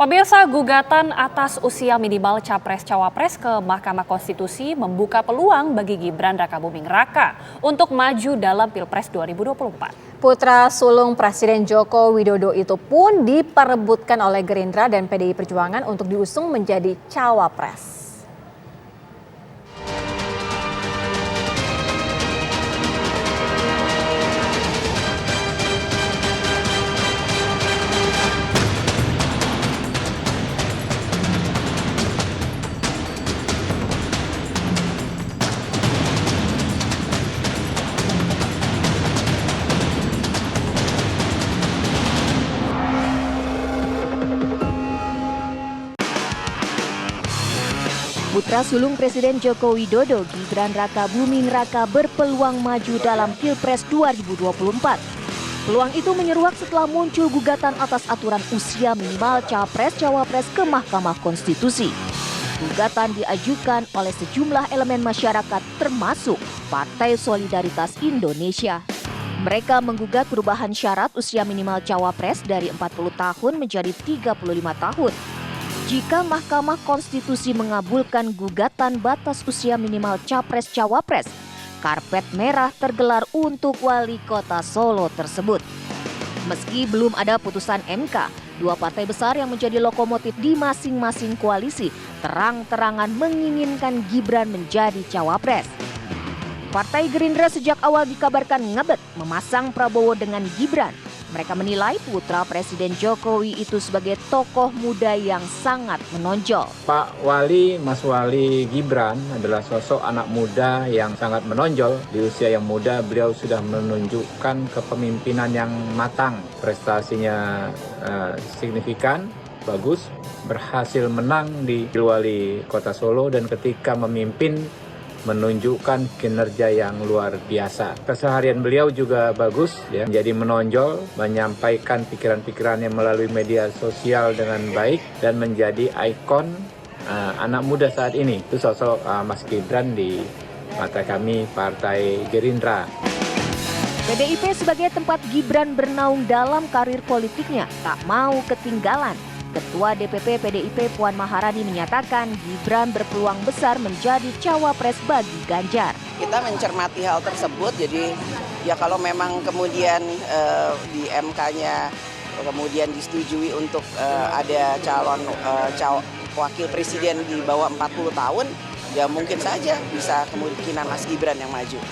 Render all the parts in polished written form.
Pemirsa, gugatan atas usia minimal Capres-Cawapres ke Mahkamah Konstitusi membuka peluang bagi Gibran Rakabuming Raka untuk maju dalam Pilpres 2024. Putra sulung Presiden Joko Widodo itu pun diperebutkan oleh Gerindra dan PDI Perjuangan untuk diusung menjadi Cawapres. Putra sulung Presiden Joko Widodo, Gibran Rakabuming Raka berpeluang maju dalam Pilpres 2024. Peluang itu menyeruak setelah muncul gugatan atas aturan usia minimal Capres-Cawapres ke Mahkamah Konstitusi. Gugatan diajukan oleh sejumlah elemen masyarakat termasuk Partai Solidaritas Indonesia. Mereka menggugat perubahan syarat usia minimal Cawapres dari 40 tahun menjadi 35 tahun. Jika Mahkamah Konstitusi mengabulkan gugatan batas usia minimal Capres-Cawapres, karpet merah tergelar untuk wali kota Solo tersebut. Meski belum ada putusan MK, dua partai besar yang menjadi lokomotif di masing-masing koalisi terang-terangan menginginkan Gibran menjadi Cawapres. Partai Gerindra sejak awal dikabarkan ngebet memasang Prabowo dengan Gibran. Mereka menilai putra Presiden Jokowi itu sebagai tokoh muda yang sangat menonjol. Pak Wali, Mas Wali Gibran adalah sosok anak muda yang sangat menonjol. Di usia yang muda beliau sudah menunjukkan kepemimpinan yang matang. Prestasinya signifikan, bagus, berhasil menang di Wali Kota Solo dan ketika memimpin menunjukkan kinerja yang luar biasa. Keseharian beliau juga bagus, ya, menjadi menonjol, menyampaikan pikiran-pikirannya melalui media sosial dengan baik dan menjadi ikon anak muda saat ini. Itu sosok Mas Gibran di mata kami Partai Gerindra. PDIP sebagai tempat Gibran bernaung dalam karir politiknya tak mau ketinggalan. Ketua DPP PDIP Puan Maharani menyatakan Gibran berpeluang besar menjadi cawapres bagi Ganjar. Kita mencermati hal tersebut, jadi ya kalau memang kemudian di MK-nya kemudian disetujui untuk ada calon wakil presiden di bawah 40 tahun, ya mungkin saja bisa kemungkinan Mas Gibran yang maju.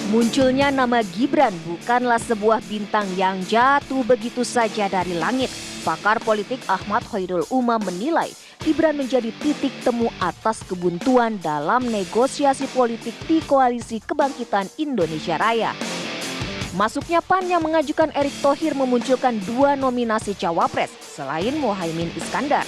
Munculnya nama Gibran bukanlah sebuah bintang yang jatuh begitu saja dari langit. Pakar politik Ahmad Khairul Umam menilai Gibran menjadi titik temu atas kebuntuan dalam negosiasi politik di Koalisi Kebangkitan Indonesia Raya. Masuknya PAN yang mengajukan Erick Thohir memunculkan dua nominasi cawapres selain Muhaimin Iskandar.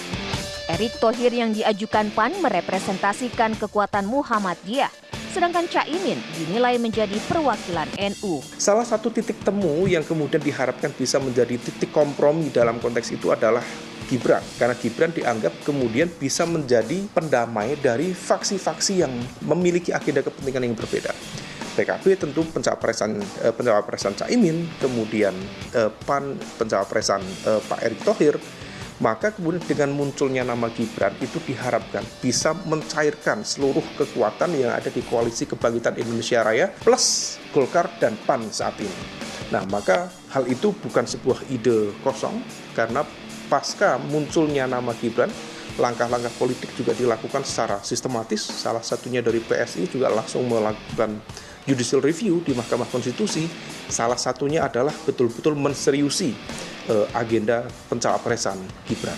Erick Thohir yang diajukan PAN merepresentasikan kekuatan Muhammadiyah, sedangkan Caimin dinilai menjadi perwakilan NU. Salah satu titik temu yang kemudian diharapkan bisa menjadi titik kompromi dalam konteks itu adalah Gibran. Karena Gibran dianggap kemudian bisa menjadi pendamai dari faksi-faksi yang memiliki agenda kepentingan yang berbeda. PKB tentu pencapresan Caimin, kemudian PAN pencapresan Pak Erick Thohir. Maka kemudian dengan munculnya nama Gibran itu diharapkan bisa mencairkan seluruh kekuatan yang ada di Koalisi Kebangkitan Indonesia Raya plus Golkar dan PAN saat ini. Nah, maka hal itu bukan sebuah ide kosong karena pasca munculnya nama Gibran, langkah-langkah politik juga dilakukan secara sistematis. Salah satunya dari PSI juga langsung melakukan judicial review di Mahkamah Konstitusi. Salah satunya adalah betul-betul menseriusi agenda pencapresan Gibran.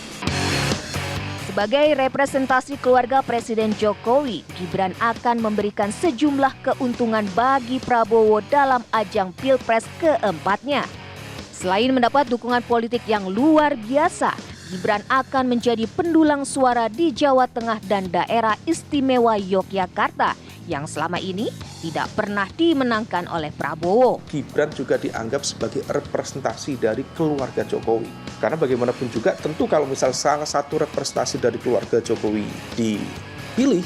Sebagai representasi keluarga Presiden Jokowi, Gibran akan memberikan sejumlah keuntungan bagi Prabowo dalam ajang Pilpres keempatnya. Selain mendapat dukungan politik yang luar biasa, Gibran akan menjadi pendulang suara di Jawa Tengah dan daerah istimewa Yogyakarta yang selama ini tidak pernah dimenangkan oleh Prabowo. Gibran juga dianggap sebagai representasi dari keluarga Jokowi. Karena bagaimanapun juga tentu kalau misal salah satu representasi dari keluarga Jokowi dipilih,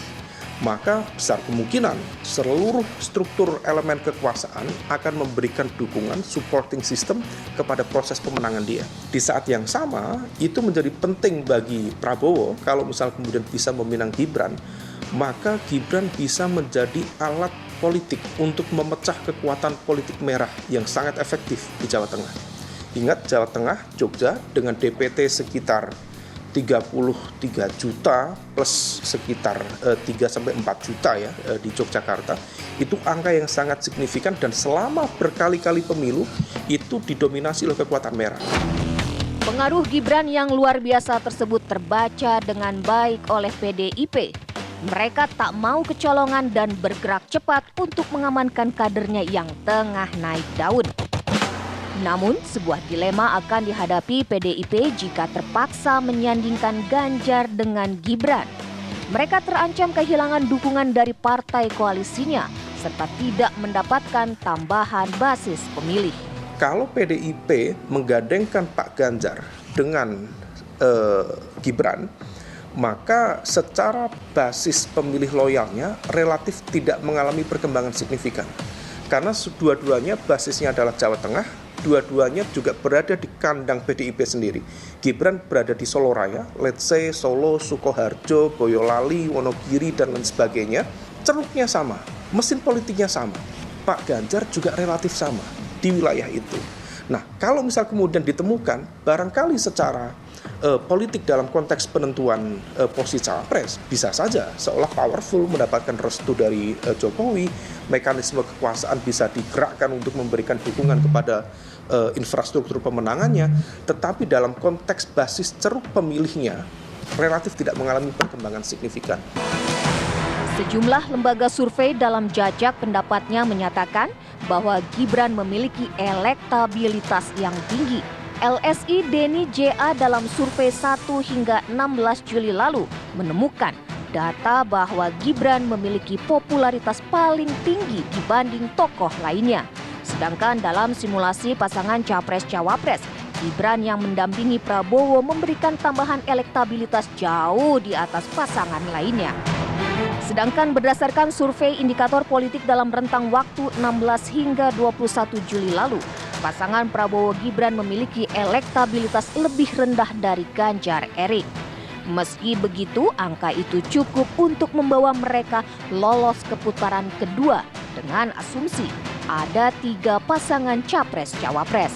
maka besar kemungkinan seluruh struktur elemen kekuasaan akan memberikan dukungan supporting system kepada proses pemenangan dia. Di saat yang sama, itu menjadi penting bagi Prabowo kalau misal kemudian bisa meminang Gibran, maka Gibran bisa menjadi alat politik untuk memecah kekuatan politik merah yang sangat efektif di Jawa Tengah. Ingat, Jawa Tengah, Jogja dengan DPT sekitar 33 juta plus sekitar 3-4 juta ya di Yogyakarta, itu angka yang sangat signifikan dan selama berkali-kali pemilu itu didominasi oleh kekuatan merah. Pengaruh Gibran yang luar biasa tersebut terbaca dengan baik oleh PDIP. Mereka tak mau kecolongan dan bergerak cepat untuk mengamankan kadernya yang tengah naik daun. Namun, sebuah dilema akan dihadapi PDIP jika terpaksa menyandingkan Ganjar dengan Gibran. Mereka terancam kehilangan dukungan dari partai koalisinya, serta tidak mendapatkan tambahan basis pemilih. Kalau PDIP menggandengkan Pak Ganjar dengan Gibran, maka secara basis pemilih loyalnya relatif tidak mengalami perkembangan signifikan. Karena dua-duanya basisnya adalah Jawa Tengah, dua-duanya juga berada di kandang PDIP sendiri. Gibran berada di Solo Raya, let's say Solo, Sukoharjo, Boyolali, Wonogiri, dan lain sebagainya. Ceruknya sama, mesin politiknya sama. Pak Ganjar juga relatif sama di wilayah itu. Nah, kalau misal kemudian ditemukan, barangkali secara politik dalam konteks penentuan posisi cawapres, bisa saja seolah powerful mendapatkan restu dari Jokowi, mekanisme kekuasaan bisa digerakkan untuk memberikan dukungan kepada infrastruktur pemenangannya, tetapi dalam konteks basis ceruk pemilihnya relatif tidak mengalami perkembangan signifikan. Sejumlah lembaga survei dalam jajak pendapatnya menyatakan bahwa Gibran memiliki elektabilitas yang tinggi. LSI Denny JA dalam survei 1 hingga 16 Juli lalu menemukan data bahwa Gibran memiliki popularitas paling tinggi dibanding tokoh lainnya. Sedangkan dalam simulasi pasangan Capres-Cawapres, Gibran yang mendampingi Prabowo memberikan tambahan elektabilitas jauh di atas pasangan lainnya. Sedangkan berdasarkan survei indikator politik dalam rentang waktu 16 hingga 21 Juli lalu, pasangan Prabowo-Gibran memiliki elektabilitas lebih rendah dari Ganjar Erik. Meski begitu, angka itu cukup untuk membawa mereka lolos ke putaran kedua dengan asumsi ada 3 pasangan Capres-Cawapres.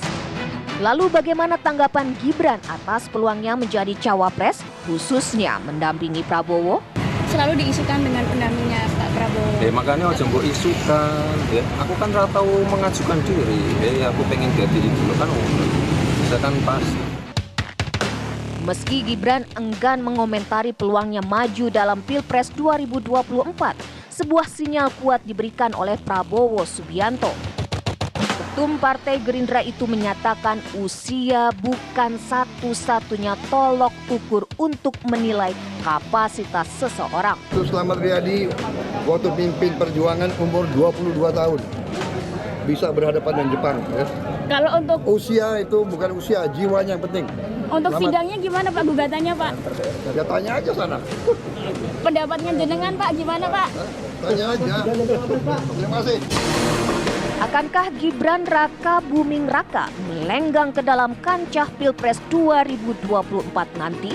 Lalu bagaimana tanggapan Gibran atas peluangnya menjadi Cawapres, khususnya mendampingi Prabowo? Selalu diisukan dengan pendampingnya Pak Prabowo. Makanya aja mbok isukan, ya. Aku kan ora tahu mengajukan diri, aku pengen jadi itu kan bisa kan pasti. Meski Gibran enggan mengomentari peluangnya maju dalam Pilpres 2024, sebuah sinyal kuat diberikan oleh Prabowo Subianto. Ketum Partai Gerindra itu menyatakan usia bukan satu-satunya tolok ukur untuk menilai kapasitas seseorang. Selamat Riyadi waktu pimpin perjuangan umur 22 tahun. Bisa berhadapan dengan Jepang. Ya. Kalau untuk usia itu bukan usia, jiwanya yang penting. Untuk Selamat. sidangnya gimana Pak, gugatannya Pak? Ya tanya aja sana. Pendapatnya jenengan Pak, gimana Pak? Tanya aja. Terima kasih. Akankah Gibran Raka Buming Raka melenggang ke dalam kancah Pilpres 2024 nanti?